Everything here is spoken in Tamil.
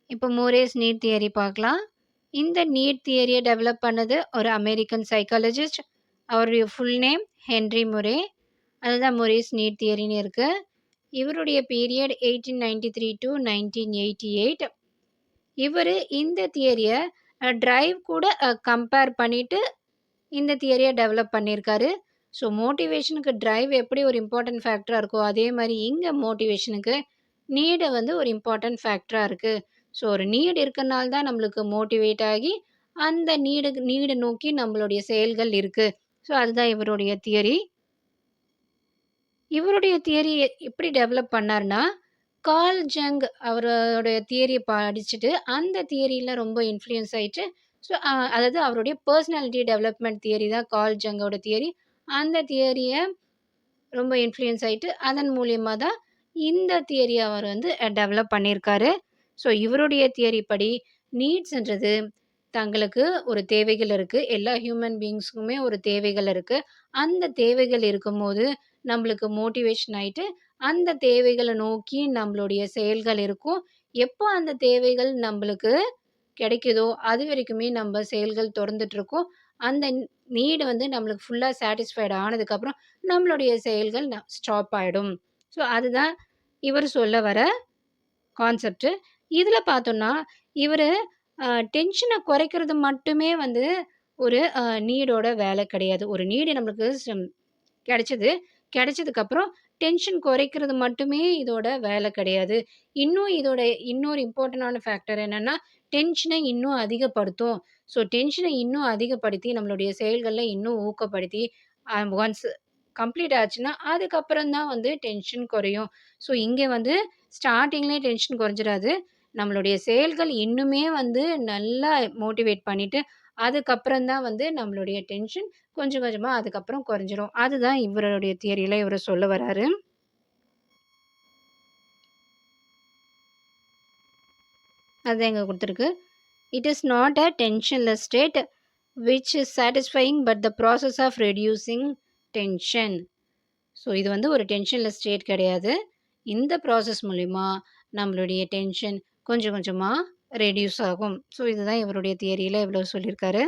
இப்போ மோரேஸ் நீட் தியரி பார்க்கலாம். இந்த நீட் தியரியை டெவலப் பண்ணது ஒரு அமெரிக்கன் சைக்காலஜிஸ்ட். அவருடைய ஃபுல் நேம் ஹென்றி முரே. அதுதான் மொரேஸ் நீட் தியரின்னு இருக்கு. இவருடைய பீரியட் 1893 டு 1988. இவர் இந்த தியரியை டிரைவ் கூட கம்பேர் பண்ணிட்டு இந்த தியரியை டெவலப் பண்ணியிருக்காரு. ஸோ மோட்டிவேஷனுக்கு டிரைவ் எப்படி ஒரு இம்பார்ட்டன்ட் ஃபேக்டராக இருக்கோ அதே மாதிரி இங்கே மோட்டிவேஷனுக்கு நீடு வந்து ஒரு இம்பார்ட்டன்ட் ஃபேக்டராக இருக்குது. ஸோ ஒரு நீடு இருக்கனால தான் நம்மளுக்கு மோட்டிவேட் ஆகி அந்த நீடு நோக்கி நம்மளுடைய செயல்கள் இருக்குது. ஸோ அதுதான் இவருடைய தியரி. இவருடைய தியரி எப்படி டெவலப் பண்ணார்னா, கார்ல் ஜங் அவருடைய தியரியை படிச்சுட்டு அந்த தியரியில் ரொம்ப இன்ஃப்ளூயன்ஸ் ஆயிட்டு. ஸோ அதாவது அவருடைய பர்சனாலிட்டி டெவலப்மெண்ட் தியரி தான் கார்ல் ஜங்கோட தியரி. அந்த தியரியை ரொம்ப இன்ஃப்ளூயன்ஸ் ஆயிட்டு அதன் மூலியமாக தான் இந்த தியரியை அவர் வந்து டெவலப் பண்ணியிருக்காரு. ஸோ இவருடைய தியரி படி நீட்ஸ்ன்றது தங்களுக்கு ஒரு தேவைகள் இருக்குது. எல்லா ஹியூமன் பீயிங்ஸுக்குமே ஒரு தேவைகள் இருக்குது. அந்த தேவைகள் இருக்கும்போது நம்மளுக்கு மோட்டிவேஷன் ஆயிட்டு அந்த தேவைகளை நோக்கி நம்மளுடைய செயல்கள் இருக்கும். எப்போ அந்த தேவைகள் நம்மளுக்கு கிடைக்குதோ அது வரைக்குமே நம்ம செயல்கள் தொடர்ந்துட்டுருக்கும். அந்த நீடு வந்து நம்மளுக்கு ஃபுல்லாக சாட்டிஸ்ஃபைடு ஆனதுக்கப்புறம் நம்மளுடைய செயல்கள் ஸ்டாப் ஆகிடும். ஸோ அதுதான் இவர் சொல்ல வர கான்செப்ட்டு. இதில் பார்த்தோன்னா இவர் டென்ஷனை குறைக்கிறது மட்டுமே வந்து ஒரு நீடோட வேலை கிடையாது. ஒரு நீடு நம்மளுக்கு கிடைச்சதுக்கப்புறம் டென்ஷன் குறைக்கிறது மட்டுமே இதோட வேலை கிடையாது. இதோட இன்னொரு இம்பார்ட்டண்டான ஃபேக்டர் என்னென்னா டென்ஷனை இன்னும் அதிகப்படுத்தும். ஸோ டென்ஷனை இன்னும் அதிகப்படுத்தி நம்மளுடைய செயல்களில் இன்னும் ஊக்கப்படுத்தி ஒன்ஸ் கம்ப்ளீட் ஆச்சுன்னா அதுக்கப்புறம் தான் வந்து டென்ஷன் குறையும். ஸோ இங்கே வந்து ஸ்டார்டிங்லேயே டென்ஷன் குறைஞ்சிடாது. நம்மளுடைய செயல்கள் இன்னுமே வந்து நல்லா மோட்டிவேட் பண்ணிவிட்டு அதுக்கப்புறம் தான் வந்து நம்மளுடைய டென்ஷன் கொஞ்சம் கொஞ்சமாக அதுக்கப்புறம் குறைஞ்சிரும். அதுதான் இவருடைய தியரியில் இவர் சொல்ல வராரு. அதுதான் இங்கே கொடுத்துருக்கு. It is not a tensionless state which is satisfying but the process of reducing tension. So இது வந்து ஒரு டென்ஷன்லெஸ் ஸ்டேட் கிடையாது. இந்த ப்ராசஸ் மூலிமா நம்மளுடைய டென்ஷன் கொஞ்சம் கொஞ்சமாக ரெடியூஸ் ஆகும். ஸோ இதுதான் இவருடைய தியரியில் இவ்வளோ சொல்லியிருக்காரு.